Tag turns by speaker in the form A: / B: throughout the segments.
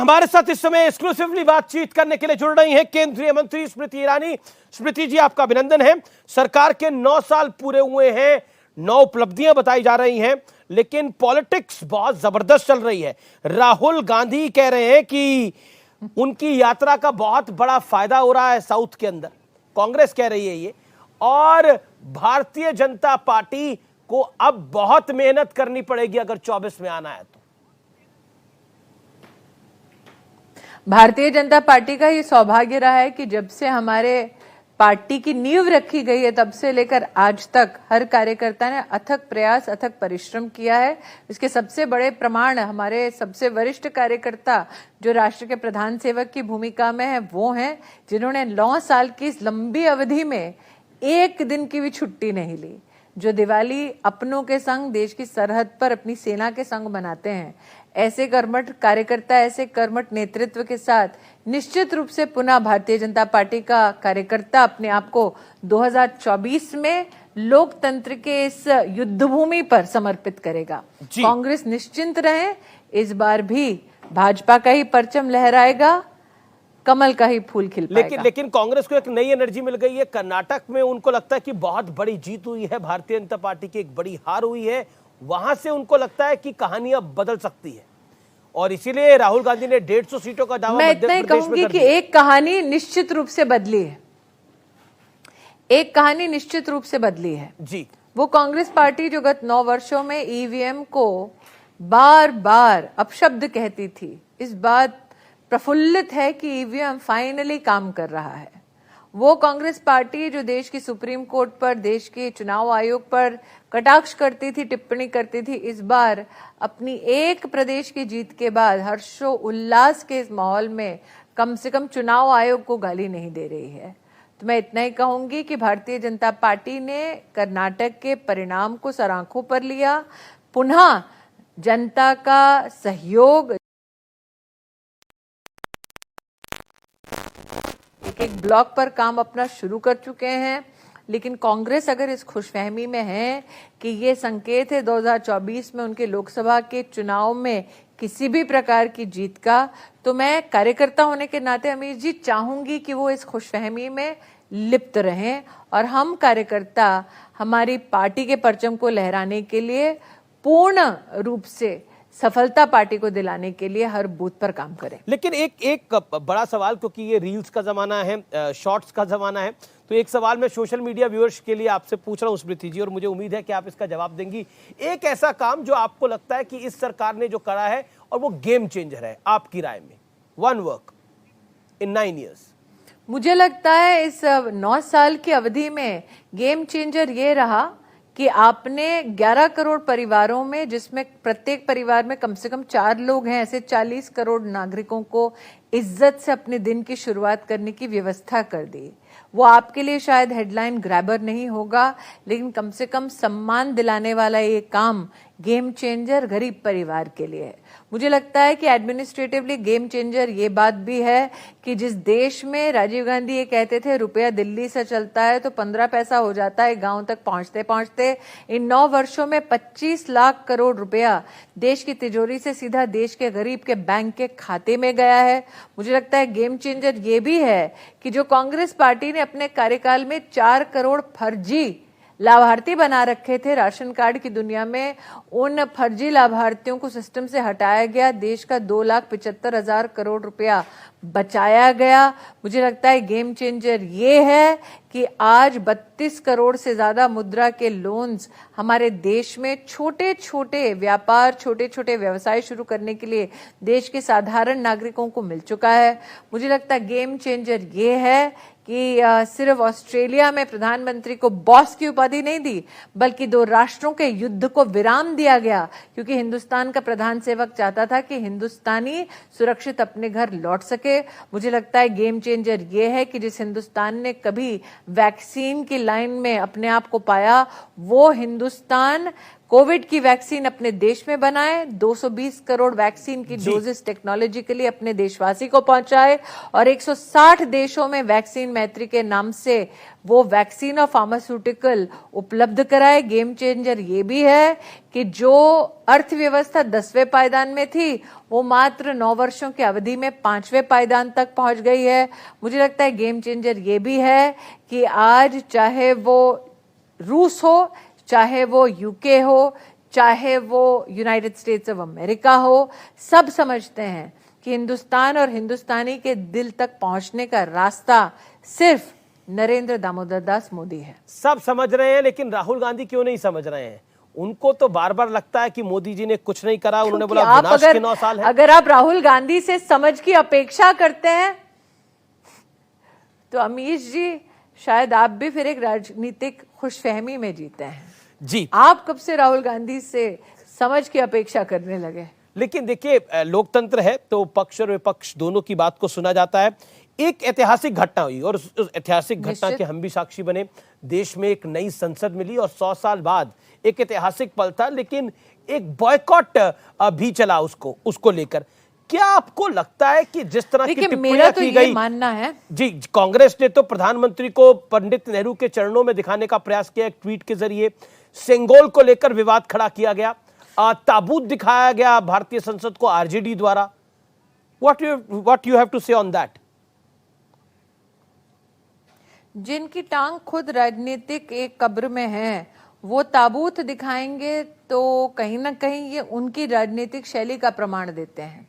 A: हमारे साथ इस समय एक्सक्लूसिवली बातचीत करने के लिए जुड़ रही हैं केंद्रीय मंत्री स्मृति ईरानी। स्मृति जी, आपका अभिनंदन है। सरकार के 9 साल पूरे हुए हैं, 9 उपलब्धियां बताई जा रही हैं, लेकिन पॉलिटिक्स बहुत जबरदस्त चल रही है। राहुल गांधी कह रहे हैं कि उनकी यात्रा का बहुत बड़ा फायदा हो रहा है साउथ के अंदर, कांग्रेस कह रही है ये, और भारतीय जनता पार्टी को अब बहुत मेहनत करनी पड़ेगी अगर 24 में आना है तो।
B: भारतीय जनता पार्टी का ये सौभाग्य रहा है कि जब से हमारे पार्टी की नींव रखी गई है तब से लेकर आज तक हर कार्यकर्ता ने अथक प्रयास, अथक परिश्रम किया है। इसके सबसे बड़े प्रमाण हमारे सबसे वरिष्ठ कार्यकर्ता जो राष्ट्र के प्रधान सेवक की भूमिका में है वो हैं, जिन्होंने 9 साल की इस लंबी अवधि में एक दिन की भी छुट्टी नहीं ली, जो दिवाली अपनों के संग देश की सरहद पर अपनी सेना के संग मनाते हैं। ऐसे कर्मठ कार्यकर्ता, ऐसे कर्मठ नेतृत्व के साथ निश्चित रूप से पुनः भारतीय जनता पार्टी का कार्यकर्ता अपने आप को 2024 में लोकतंत्र के इस युद्ध भूमि पर समर्पित करेगा। कांग्रेस निश्चिंत रहे, इस बार भी भाजपा का ही परचम लहराएगा, कमल का ही फूल खिल पाएगा।
A: लेकिन कांग्रेस को एक नई एनर्जी मिल गई है। कर्नाटक में उनको लगता है कि बहुत बड़ी जीत हुई है, भारतीय जनता पार्टी की एक बड़ी हार हुई है, वहां से उनको लगता है कि कहानी अब बदल सकती है, और इसीलिए राहुल गांधी ने 150 सीटों का दावा
B: मैं इतना ही कहूंगी कि एक कहानी निश्चित रूप से बदली है, एक कहानी निश्चित रूप से बदली है
A: जी।
B: वो कांग्रेस पार्टी जो गत 9 वर्षों में ईवीएम को बार बार अपशब्द कहती थी, इस बात प्रफुल्लित है कि ईवीएम फाइनली काम कर रहा है। वो कांग्रेस पार्टी जो देश की सुप्रीम कोर्ट पर, देश के चुनाव आयोग पर कटाक्ष करती थी, टिप्पणी करती थी, इस बार अपनी एक प्रदेश की जीत के बाद हर्षो उल्लास के इस माहौल में कम से कम चुनाव आयोग को गाली नहीं दे रही है। तो मैं इतना ही कहूंगी कि भारतीय जनता पार्टी ने कर्नाटक के परिणाम को सर आंखों पर लिया, पुनः जनता का सहयोग, एक ब्लॉक पर काम अपना शुरू कर चुके हैं। लेकिन कांग्रेस अगर इस खुशफहमी में है कि ये संकेत है 2024 में उनके लोकसभा के चुनाव में किसी भी प्रकार की जीत का, तो मैं कार्यकर्ता होने के नाते अमीर जी चाहूंगी कि वो इस खुशफहमी में लिप्त रहें और हम कार्यकर्ता हमारी पार्टी के परचम को लहराने के लिए पूर्ण रूप से सफलता पार्टी को दिलाने के लिए हर बूथ पर काम करें।
A: लेकिन एक बड़ा सवाल, क्योंकि ये रील्स का जमाना है, शॉर्ट्स का जमाना है, तो एक सवाल मैं सोशल मीडिया व्यूअर्स के लिए आपसे पूछ रहा हूं स्मृति जी, और मुझे उम्मीद है कि आप इसका जवाब देंगी। एक ऐसा काम जो आपको लगता है कि इस सरकार ने जो करा है और वो गेम चेंजर है आपकी राय में, वन वर्क इन 9 years।
B: मुझे लगता है इस 9 साल की अवधि में गेम चेंजर ये रहा कि आपने 11 करोड़ परिवारों में, जिसमें प्रत्येक परिवार में कम से कम 4 लोग हैं, ऐसे 40 करोड़ नागरिकों को इज्जत से अपने दिन की शुरुआत करने की व्यवस्था कर दी। वो आपके लिए शायद हेडलाइन ग्रैबर नहीं होगा, लेकिन कम से कम सम्मान दिलाने वाला ये काम गेम चेंजर गरीब परिवार के लिए है। मुझे लगता है कि एडमिनिस्ट्रेटिवली गेम चेंजर ये बात भी है कि जिस देश में राजीव गांधी ये कहते थे रुपया दिल्ली से चलता है तो 15 पैसा हो जाता है गांव तक पहुंचते पहुंचते, इन 9 वर्षों में 25 लाख करोड़ रुपया देश की तिजोरी से सीधा देश के गरीब के बैंक के खाते में गया है। मुझे लगता है गेम चेंजर ये भी है कि जो कांग्रेस पार्टी ने अपने कार्यकाल में 4 करोड़ फर्जी लाभार्थी बना रखे थे राशन कार्ड की दुनिया में, उन फर्जी लाभार्थियों को सिस्टम से हटाया गया, देश का 2,75,000 करोड़ रुपया बचाया गया। मुझे लगता है गेम चेंजर ये है कि आज 32 करोड़ से ज्यादा मुद्रा के लोन्स हमारे देश में छोटे छोटे व्यापार, छोटे छोटे व्यवसाय शुरू करने के लिए देश के साधारण नागरिकों को मिल चुका है। मुझे लगता है गेम चेंजर ये है कि सिर्फ ऑस्ट्रेलिया में प्रधानमंत्री को बॉस की उपाधि नहीं दी, बल्कि 2 राष्ट्रों के युद्ध को विराम दिया गया, क्योंकि हिंदुस्तान का प्रधान सेवक चाहता था कि हिंदुस्तानी सुरक्षित अपने घर लौट सके। मुझे लगता है गेम चेंजर ये है कि जिस हिंदुस्तान ने कभी वैक्सीन की लाइन में अपने आप को पाया, वो हिंदुस्तान कोविड की वैक्सीन अपने देश में बनाए, 220 करोड़ वैक्सीन की डोजेस टेक्नोलॉजिकली अपने देशवासी को पहुंचाए और 160 देशों में वैक्सीन मैत्री के नाम से वो वैक्सीन और फार्मास्यूटिकल उपलब्ध कराए। गेम चेंजर ये भी है कि जो अर्थव्यवस्था 10वें पायदान में थी वो मात्र 9 वर्षों की अवधि में 5वें पायदान तक पहुंच गई है। मुझे लगता है गेम चेंजर ये भी है कि आज चाहे वो रूस हो, चाहे वो यूके हो, चाहे वो यूनाइटेड स्टेट्स ऑफ अमेरिका हो, सब समझते हैं कि हिंदुस्तान और हिंदुस्तानी के दिल तक पहुंचने का रास्ता सिर्फ नरेंद्र दामोदर दास मोदी है।
A: सब समझ रहे हैं, लेकिन राहुल गांधी क्यों नहीं समझ रहे हैं? उनको तो बार बार लगता है कि मोदी जी ने कुछ नहीं करा। उन्होंने बोला विनाश के 9 साल है।
B: अगर आप राहुल गांधी से समझ की अपेक्षा करते हैं तो अमीश जी शायद आप भी फिर एक राजनीतिक खुशफहमी में जीते हैं
A: जी।
B: आप कब से राहुल गांधी से समझ की अपेक्षा करने लगे?
A: लेकिन देखिए, लोकतंत्र है तो पक्ष और विपक्ष दोनों की बात को सुना जाता है। एक ऐतिहासिक घटना हुई और उस ऐतिहासिक घटना के हम भी साक्षी बने। देश में एक नई संसद मिली और 100 साल बाद एक ऐतिहासिक पल था, लेकिन एक बॉयकॉट भी चला उसको लेकर। क्या आपको लगता है कि जिस तरह की टिप्पणियां की गई,
B: मानना है
A: जी, कांग्रेस ने तो प्रधानमंत्री को पंडित नेहरू के चरणों में दिखाने का प्रयास किया एक ट्वीट के जरिए, सेंगोल को लेकर विवाद खड़ा किया गया, ताबूत दिखाया गया भारतीय संसद को आरजेडी द्वारा। व्हाट यू हैव टू से ऑन दैट?
B: जिनकी टांग खुद राजनीतिक एक कब्र में है वो ताबूत दिखाएंगे तो कहीं ना कहीं ये उनकी राजनीतिक शैली का प्रमाण देते हैं।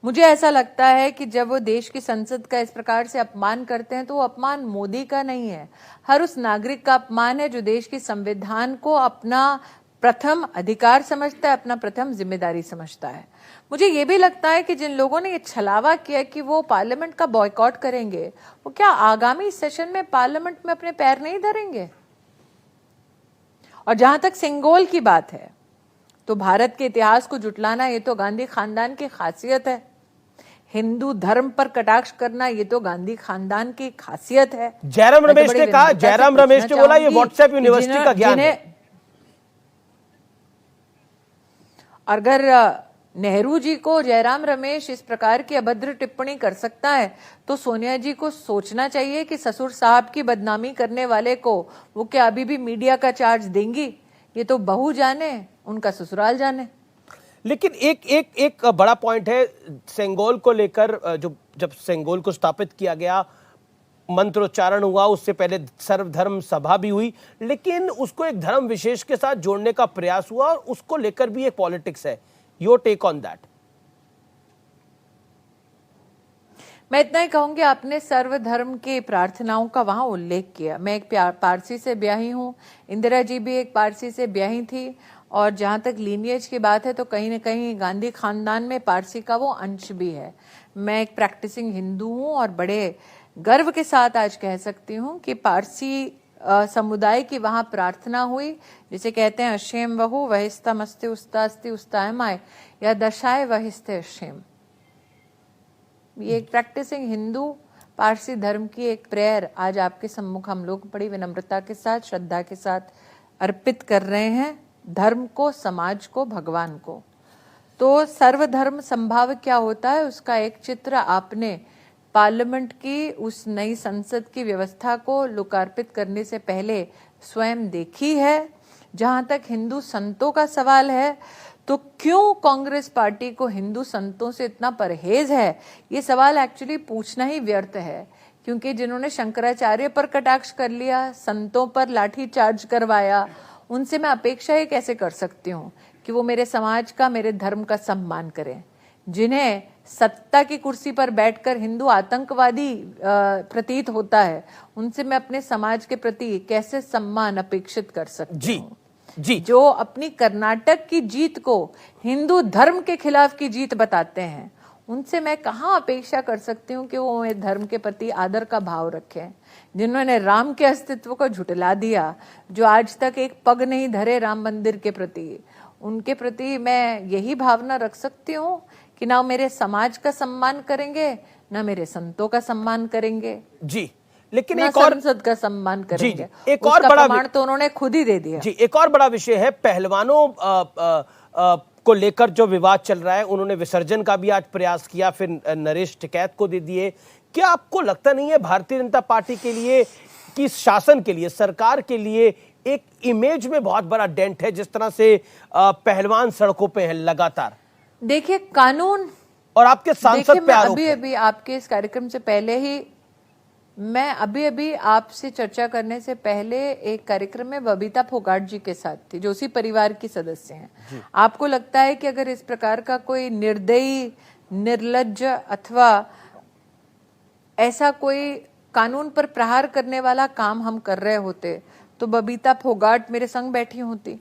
B: मुझे ऐसा लगता है कि जब वो देश की संसद का इस प्रकार से अपमान करते हैं तो वो अपमान मोदी का नहीं है, हर उस नागरिक का अपमान है जो देश की संविधान को अपना प्रथम अधिकार समझता है, अपना प्रथम जिम्मेदारी समझता है। मुझे ये भी लगता है कि जिन लोगों ने ये छलावा किया कि वो पार्लियामेंट का बॉयकॉट करेंगे, वो क्या आगामी सेशन में पार्लियामेंट में अपने पैर नहीं धरेंगे? और जहां तक सेंगोल की बात है तो भारत के इतिहास को जुटलाना ये तो गांधी खानदान की खासियत है। हिंदू धर्म पर कटाक्ष करना ये तो गांधी खानदान की खासियत है।
A: जयराम रमेश ने कहा, जयराम रमेश ने बोला ये व्हाट्सएप यूनिवर्सिटी का ज्ञान है।
B: अगर नेहरू जी को जयराम रमेश इस प्रकार की अभद्र टिप्पणी कर सकता है तो सोनिया जी को सोचना चाहिए कि ससुर साहब की बदनामी करने वाले को वो क्या अभी भी मीडिया का चार्ज देंगी? ये तो बहू जाने, उनका ससुराल जाने।
A: लेकिन एक बड़ा पॉइंट है सेंगोल को लेकर। जब सेंगोल को स्थापित किया गया, मंत्रोच्चारण हुआ, उससे पहले सर्वधर्म सभा भी हुई, लेकिन उसको एक धर्म विशेष के साथ जोड़ने का प्रयास हुआ और उसको लेकर भी एक पॉलिटिक्स है। Your take on that?
B: मैं इतना ही कहूंगी, आपने सर्वधर्म की प्रार्थनाओं का वहां उल्लेख किया। मैं एक पारसी से ब्याही हूं, इंदिरा जी भी एक पारसी से ब्याही थी, और जहां तक लीनियज की बात है तो कहीं ना कहीं गांधी खानदान में पारसी का वो अंश भी है। मैं एक प्रैक्टिसिंग हिंदू हूं और बड़े गर्व के साथ आज कह सकती हूं कि पारसी समुदाय की वहां प्रार्थना हुई, जिसे कहते हैं अशेम वहु वहिस्तमस्ति उस्तास्ति उस्तायमाय या दशाए वहिस्ते अशेम। ये एक प्रैक्टिसिंग हिंदू पारसी धर्म की एक प्रेयर आज आपके सम्मुख हम लोग बड़ी विनम्रता के साथ, श्रद्धा के साथ अर्पित कर रहे हैं, धर्म को, समाज को, भगवान को। तो सर्वधर्म संभाव क्या होता है उसका एक चित्र आपने पार्लियामेंट की उस नई संसद की व्यवस्था को लोकार्पित करने से पहले स्वयं देखी है। जहां तक हिंदू संतों का सवाल है तो क्यों कांग्रेस पार्टी को हिंदू संतों से इतना परहेज है, ये सवाल एक्चुअली पूछना ही व्यर्थ है। क्योंकि जिन्होंने शंकराचार्य पर कटाक्ष कर लिया, संतों पर लाठी चार्ज करवाया, उनसे मैं अपेक्षा ही कैसे कर सकती हूँ कि वो मेरे समाज का, मेरे धर्म का सम्मान करें। जिन्हें सत्ता की कुर्सी पर बैठकर हिंदू आतंकवादी प्रतीत होता है, उनसे मैं अपने समाज के प्रति कैसे सम्मान अपेक्षित कर सकती हूँ? जी, जो अपनी कर्नाटक की जीत को हिंदू धर्म के खिलाफ की जीत बताते हैं, उनसे मैं कहाँ अपेक्षा कर सकती हूँ कि वो मेरे धर्म के प्रति आदर का भाव रखें? जिन्होंने राम के अस्तित्व को झुठला दिया, जो आज तक एक पग नहीं धरे राम मंदिर के प्रति, उनके प्रति मैं यही भावना रख सकती हूँ कि ना मेरे समाज का सम्मान करेंगे, ना मेरे संतों का सम्मान करेंगे।
A: जी, लेकिन
B: ना
A: एक और
B: संसद का सम्मान करेंगे।
A: एक और
B: उसका
A: बड़ा
B: प्रमाण तो उन्होंने खुद ही दे दिया।
A: जी, एक और बड़ा विषय है पहलवानों को लेकर जो विवाद चल रहा है। उन्होंने विसर्जन का भी आज प्रयास किया, फिर नरेश टिकैत को दे दिए। क्या आपको लगता नहीं है भारतीय जनता पार्टी के लिए कि शासन के लिए, सरकार के लिए एक इमेज में बहुत बड़ा डेंट है, जिस तरह से पहलवान सड़कों पे हैं लगातार?
B: देखिए कानून,
A: और आपके सांसद पे आरोप है।
B: अभी आपके इस कार्यक्रम से पहले ही मैं अभी आपसे चर्चा करने से पहले एक कार्यक्रम में बबीता फोगाट जी के साथ थी, जो उसी परिवार की सदस्य हैं। आपको लगता है कि अगर इस प्रकार का कोई निर्दयी, निर्लज्ज अथवा ऐसा कोई कानून पर प्रहार करने वाला काम हम कर रहे होते तो बबीता फोगाट मेरे संग बैठी होती?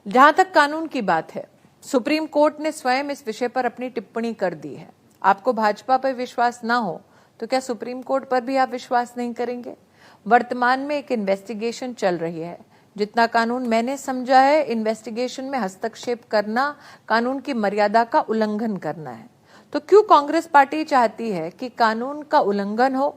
B: जहां तक कानून की बात है, सुप्रीम कोर्ट ने स्वयं इस विषय पर अपनी टिप्पणी कर दी है। आपको भाजपा पर विश्वास ना हो तो क्या सुप्रीम कोर्ट पर भी आप विश्वास नहीं करेंगे? वर्तमान में एक इन्वेस्टिगेशन चल रही है। जितना कानून मैंने समझा है, इन्वेस्टिगेशन में हस्तक्षेप करना कानून की मर्यादा का उल्लंघन करना है। तो क्यों कांग्रेस पार्टी चाहती है कि कानून का उल्लंघन हो?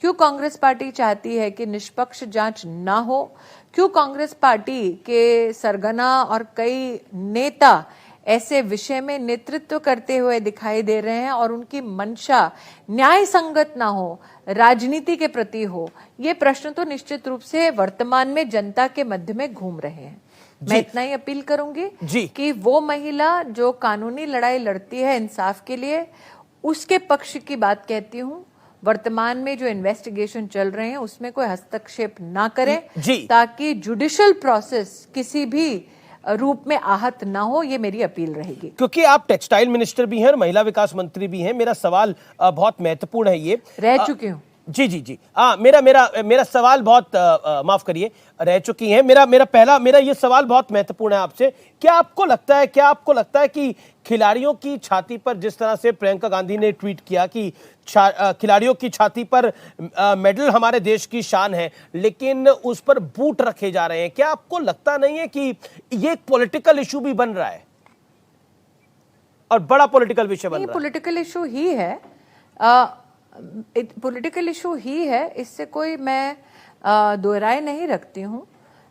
B: क्यों कांग्रेस पार्टी चाहती है कि निष्पक्ष जांच ना हो? क्यों कांग्रेस पार्टी के सरगना और कई नेता ऐसे विषय में नेतृत्व करते हुए दिखाई दे रहे हैं और उनकी मंशा न्याय संगत ना हो, राजनीति के प्रति हो? ये प्रश्न तो निश्चित रूप से वर्तमान में जनता के मध्य में घूम रहे हैं। मैं इतना ही अपील करूंगी कि वो महिला जो कानूनी लड़ाई लड़ती है इंसाफ के लिए, उसके पक्ष की बात कहती हूँ। वर्तमान में जो इन्वेस्टिगेशन चल रहे हैं उसमें कोई हस्तक्षेप ना करें, ताकि जुडिशियल प्रोसेस किसी भी रूप में आहत ना हो। ये मेरी अपील रहेगी।
A: क्योंकि आप टेक्सटाइल मिनिस्टर भी हैं और महिला विकास मंत्री भी हैं, मेरा सवाल बहुत महत्वपूर्ण है। ये
B: रह चुकी हूँ।
A: जी। मेरा सवाल बहुत माफ करिए, रह चुकी हैं। मेरा ये सवाल बहुत महत्वपूर्ण है आपसे। क्या आपको लगता है कि खिलाड़ियों की छाती पर, जिस तरह से प्रियंका गांधी ने ट्वीट किया कि खिलाड़ियों की छाती पर मेडल हमारे देश की शान है, लेकिन उस पर बूट रखे जा रहे हैं, क्या आपको लगता नहीं है कि ये एक पॉलिटिकल इशू भी बन रहा है और बड़ा पॉलिटिकल विषय बन रहा है?
B: पॉलिटिकल इशू ही है, पॉलिटिकल इशू ही है, इससे कोई मैं दो राय नहीं रखती हूँ।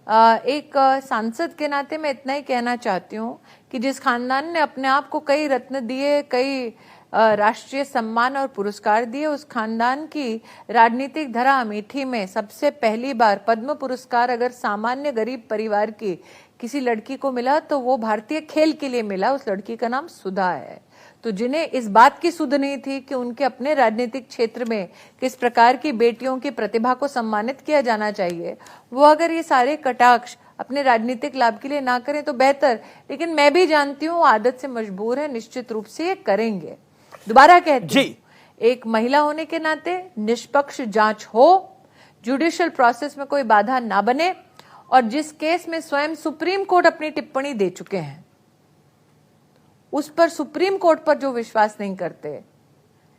B: एक सांसद के नाते मैं इतना ही कहना चाहती हूँ कि जिस खानदान ने अपने आप को कई रत्न दिए, कई राष्ट्रीय सम्मान और पुरस्कार दिए, उस खानदान की राजनीतिक धरा अमेठी में सबसे पहली बार पद्म पुरस्कार अगर सामान्य गरीब परिवार की किसी लड़की को मिला तो वो भारतीय खेल के लिए मिला। उस लड़की का नाम सुधा है। तो जिन्हें इस बात की सुध नहीं थी कि उनके अपने राजनीतिक क्षेत्र में किस प्रकार की बेटियों की प्रतिभा को सम्मानित किया जाना चाहिए, वो अगर ये सारे कटाक्ष अपने राजनीतिक लाभ के लिए ना करें तो बेहतर। लेकिन मैं भी जानती हूँ आदत से मजबूर है, निश्चित रूप से ये करेंगे। दोबारा कहती हूँ, एक महिला होने के नाते निष्पक्ष जांच हो, जुडिशियल प्रोसेस में कोई बाधा ना बने, और जिस केस में स्वयं सुप्रीम कोर्ट अपनी टिप्पणी दे चुके हैं उस पर, सुप्रीम कोर्ट पर जो विश्वास नहीं करते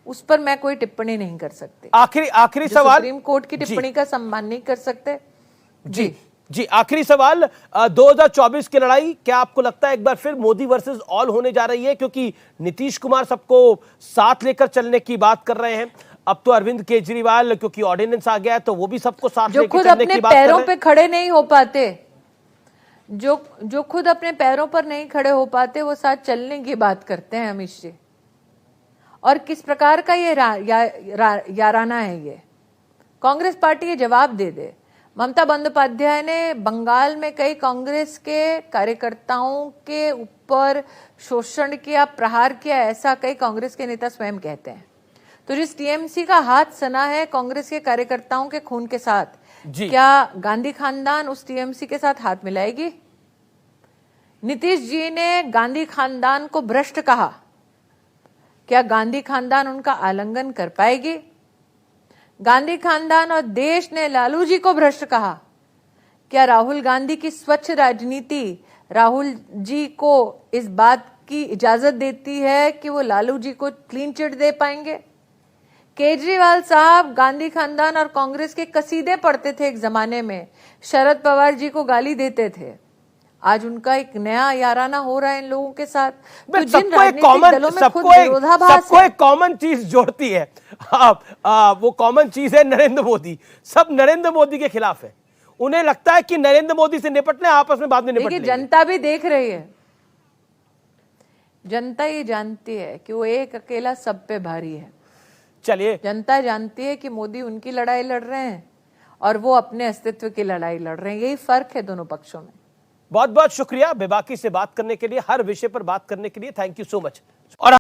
B: उस पर मैं कोई टिप्पणी नहीं कर सकती।
A: आखिरी सवाल,
B: सुप्रीम कोर्ट की टिप्पणी का सम्मान नहीं कर सकते।
A: जी आखिरी सवाल, 2024 की लड़ाई क्या आपको लगता है एक बार फिर मोदी वर्सेस ऑल होने जा रही है? क्योंकि नीतीश कुमार सबको साथ लेकर चलने की बात कर रहे हैं, अब तो अरविंद केजरीवाल, क्योंकि ऑर्डिनेंस आ गया है तो वो भी सबको साथ लेकर चलने की बात कर रहे हैं।
B: जो खुद अपने पैरों पे खड़े नहीं हो पाते, जो खुद अपने पैरों पर नहीं खड़े हो पाते, वो साथ चलने की बात करते हैं अमित जी। और किस प्रकार का ये याराना है ये? कांग्रेस पार्टी ये जवाब दे दे। ममता बंदोपाध्याय ने बंगाल में कई कांग्रेस के कार्यकर्ताओं के ऊपर शोषण किया, प्रहार किया, ऐसा कई कांग्रेस के नेता स्वयं कहते हैं। तो जिस टीएमसी का हाथ सना है कांग्रेस के कार्यकर्ताओं के खून के साथ, क्या गांधी खानदान उस टीएमसी के साथ हाथ मिलाएगी? नीतीश जी ने गांधी खानदान को भ्रष्ट कहा, क्या गांधी खानदान उनका आलिंगन कर पाएगी? गांधी खानदान और देश ने लालू जी को भ्रष्ट कहा, क्या राहुल गांधी की स्वच्छ राजनीति राहुल जी को इस बात की इजाजत देती है कि वो लालू जी को क्लीन चिट दे पाएंगे? केजरीवाल साहब गांधी खानदान और कांग्रेस के कसीदे पढ़ते थे एक जमाने में, शरद पवार जी को गाली देते थे। आज उनका एक नया याराना हो रहा है इन लोगों के साथ। तो जिन
A: सबको एक
B: राजनीतिक
A: कॉमन
B: दलों में खुद विरोधाभास
A: सबको
B: है,
A: एक कॉमन चीज जोड़ती है। वो कॉमन चीज है नरेंद्र मोदी। सब नरेंद्र मोदी के खिलाफ है। उन्हें लगता है कि नरेंद्र मोदी से निपटने, आपस में बाद में निपट
B: देखिए
A: लेंगे।
B: जनता भी देख रही है, जनता ये जानती है कि वो एक अकेला सब पे भारी है।
A: चलिए,
B: जनता जानती है कि मोदी उनकी लड़ाई लड़ रहे हैं और वो अपने अस्तित्व की लड़ाई लड़ रहे हैं। यही फर्क है दोनों पक्षों में।
A: बहुत बहुत शुक्रिया बेबाकी से बात करने के लिए, हर विषय पर बात करने के लिए। Thank you so much. और